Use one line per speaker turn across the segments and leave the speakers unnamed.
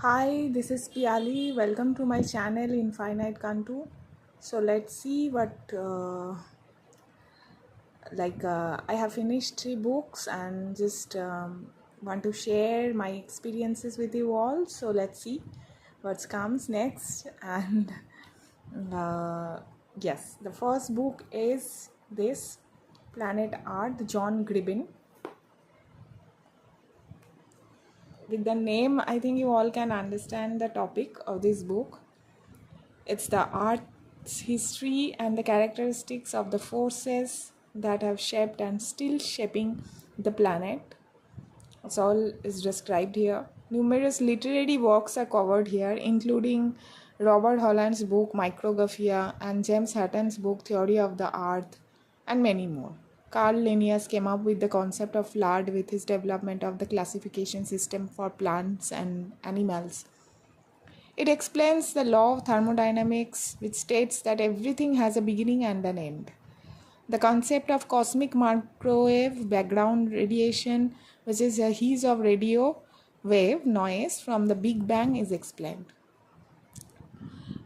Hi, this is Piyali. Welcome to my channel Infinite Kantu. So let's see what I have finished 3 books and just want to share my experiences with you all. So let's see what comes next. And uh, yes, the first book is this Planet Art, John Gribbin. With the name, I think you all can understand the topic of this book. It's the art's history and the characteristics of the forces that have shaped and still shaping the planet. It's all is described here. Numerous literary works are covered here, including Robert Holland's book Micrographia and James Hutton's book Theory of the Earth, and many more. Carl Linnaeus came up with the concept of flood with his development of the classification system for plants and animals. It explains the law of thermodynamics, which states that everything has a beginning and an end. The concept of cosmic microwave background radiation, which is a haze of radio wave noise from the Big Bang, is explained.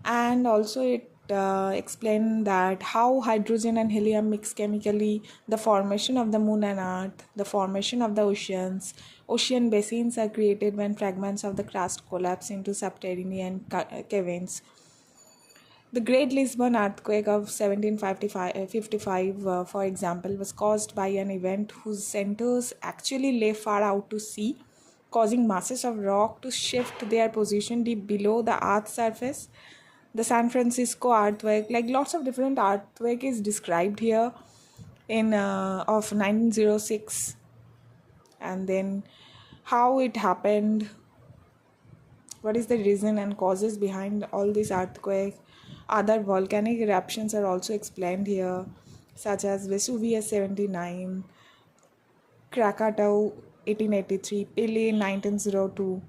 And also it explained that how hydrogen and helium mix chemically, the formation of the moon and earth, the formation of the oceans. Ocean basins are created when fragments of the crust collapse into subterranean caverns. The Great Lisbon earthquake of 1755, for example, was caused by an event whose centers actually lay far out to sea, causing masses of rock to shift their position deep below the Earth's surface. The San Francisco earthquake, like lots of different earthquake is described here in of 1906, and then how it happened, what is the reason and causes behind all this earthquake. Other volcanic eruptions are also explained here, such as Vesuvius 79, Krakatau 1883, Pele 1902.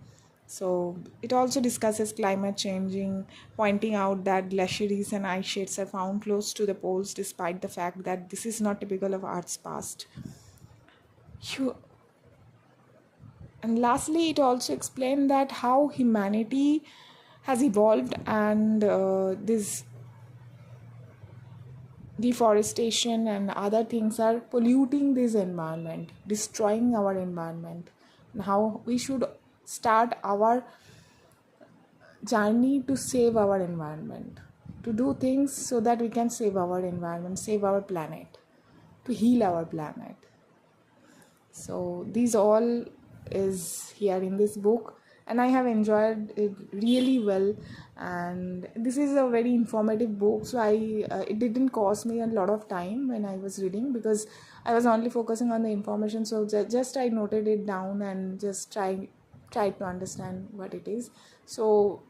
So it also discusses climate changing, pointing out that glaciers and ice sheets are found close to the poles despite the fact that this is not typical of Earth's past. And lastly, it also explained that how humanity has evolved and this deforestation and other things are polluting this environment, destroying our environment, and how we should start our journey to save our environment, to do things so that we can save our environment, save our planet, to heal our planet. So these all is here in this book, and I have enjoyed it really well. And this is a very informative book, so it didn't cost me a lot of time when I was reading, because I was only focusing on the information. So just I noted it down and just tried to understand what it is. So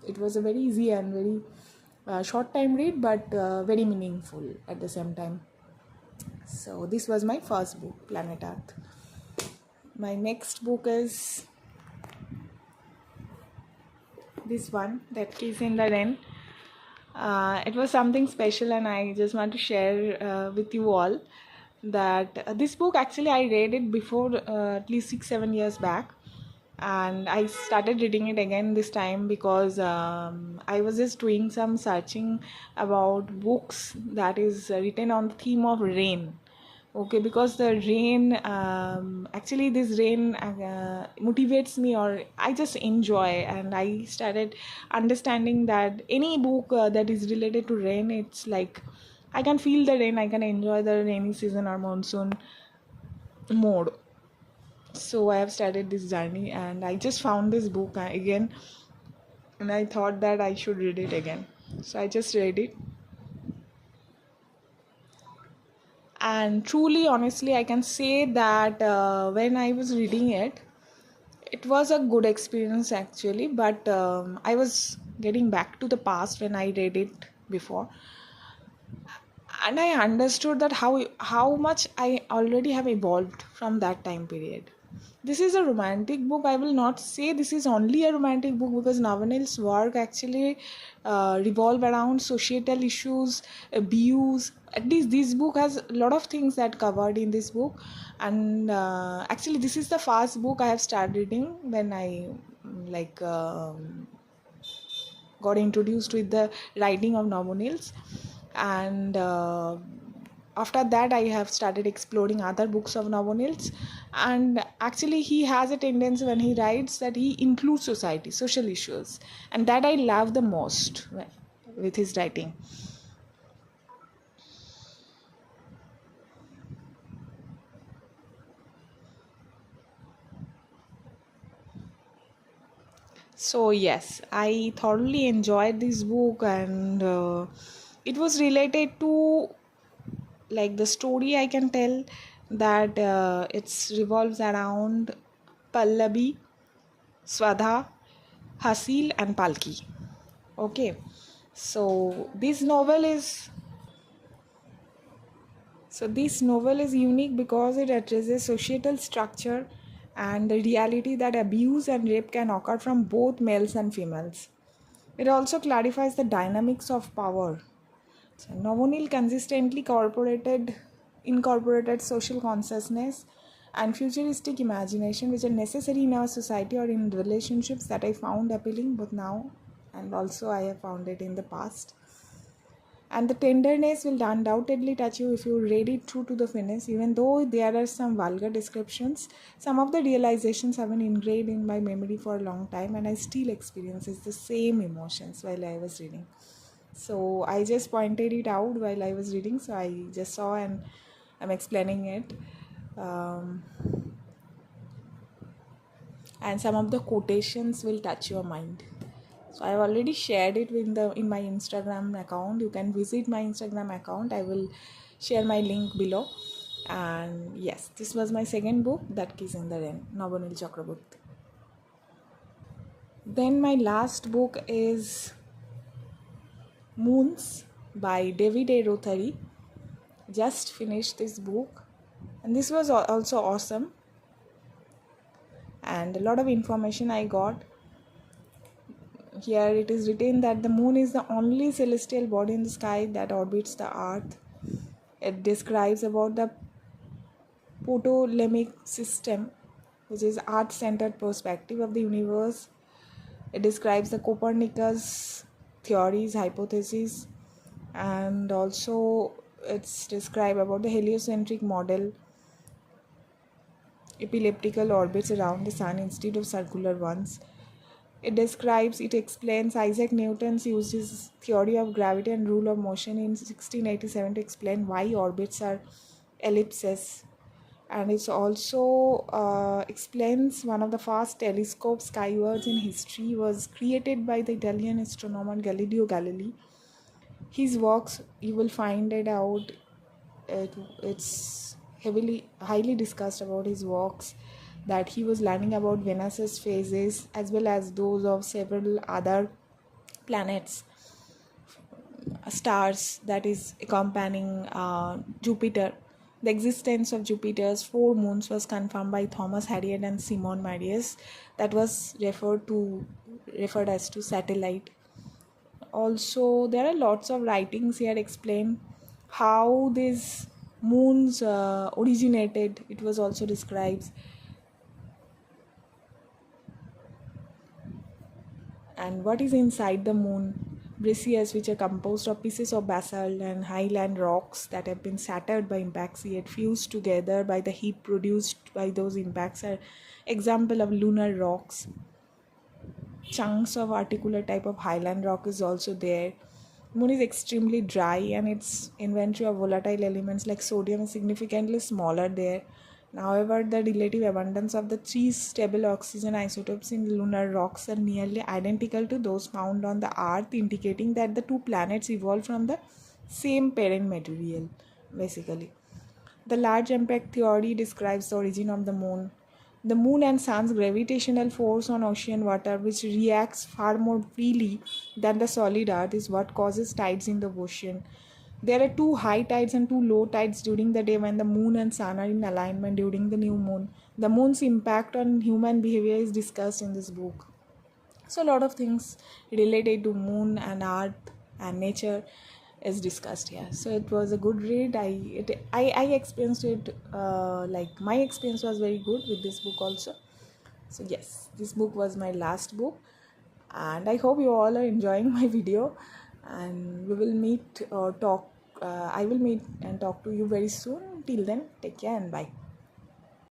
it was a very easy and very short time read, but very meaningful at the same time. So this was my first book, Planet Earth. My next book is this one, That Is in the Rain. It was something special, and I just want to share with you all that this book, actually I read it before at least 6-7 years back, and I started reading it again this time because I was just doing some searching about books that is written on the theme of rain. Okay, because the rain, actually this rain motivates me, or I just enjoy, and I started understanding that any book that is related to rain, it's like I can feel the rain, I can enjoy the rainy season or monsoon mode. So I have started this journey, and I just found this book again, and I thought that I should read it again. So I just read it, and truly, honestly, I can say that when I was reading it, it was a good experience actually, but I was getting back to the past when I read it before, and I understood that how much I already have evolved from that time period. This is a romantic book. I will not say this is only a romantic book, because Navanel's work actually revolve around societal issues, abuse. At least this book has a lot of things that covered in this book, and actually this is the first book I have started reading when I like got introduced with the writing of Nomonils, and after that I have started exploring other books of Nomonils. And actually he has a tendency when he writes that he includes society, social issues, and that I love the most with his writing. So yes, I thoroughly enjoyed this book, and it was related to, like, the story I can tell that it's revolves around Pallavi, Swadha, Hasil, and Palki. Okay, so this novel is unique because it addresses societal structure and the reality that abuse and rape can occur from both males and females. It also clarifies the dynamics of power. So Nomonil consistently incorporated social consciousness and futuristic imagination, which are necessary in our society or in relationships, that I found appealing both now and also I have found it in the past. And the tenderness will undoubtedly touch you if you read it through to the finish. Even though there are some vulgar descriptions, some of the realizations have been ingrained in my memory for a long time, and I still experiences the same emotions while I was reading. So I just pointed it out while I was reading, so I just saw and I'm explaining it. Um, and some of the quotations will touch your mind. So I have already shared it in my Instagram account. You can visit my Instagram account. I will share my link below. And yes, this was my second book, That Kiss in the Rain, Nabanil Chakraborty. Then my last book is Moons by David A. Rothery. Just finished this book, and this was also awesome, and a lot of information I got. Here it is written that the moon is the only celestial body in the sky that orbits the earth. It describes about the Ptolemaic system, which is earth-centered perspective of the universe. It describes the Copernicus theories, hypotheses, and also it's described about the heliocentric model, elliptical orbits around the sun instead of circular ones. It explains Isaac Newton's uses theory of gravity and rule of motion in 1687 to explain why orbits are ellipses. And it also explains one of the first telescopes skywards in history was created by the Italian astronomer Galileo Galilei. His works, you will find it out, it's highly discussed about his works, that he was learning about Venus's phases as well as those of several other planets, stars that is accompanying Jupiter. The existence of Jupiter's 4 moons was confirmed by Thomas Harriot and Simon Marius. That was referred as to satellite. Also, there are lots of writings here explain how these moons originated. It was also described, and what is inside the moon. Breccias, which are composed of pieces of basalt and highland rocks that have been shattered by impacts yet fused together by the heat produced by those impacts, are example of lunar rocks. Chunks of articular type of highland rock is also there. Moon is extremely dry, and its inventory of volatile elements like sodium is significantly smaller there. However, the relative abundance of the three stable oxygen isotopes in lunar rocks are nearly identical to those found on the Earth, indicating that the two planets evolved from the same parent material, basically. The large impact theory describes the origin of the moon. The moon and sun's gravitational force on ocean water, which reacts far more freely than the solid earth, is what causes tides in the ocean. There are two high tides and two low tides during the day when the moon and sun are in alignment during the new moon. The moon's impact on human behavior is discussed in this book. So a lot of things related to moon and earth and nature is discussed here. So it was a good read. I experienced it, like my experience was very good with this book also. So yes, this book was my last book, and I hope you all are enjoying my video, and we will meet or talk. I will meet and talk to you very soon. Till then, take care and bye.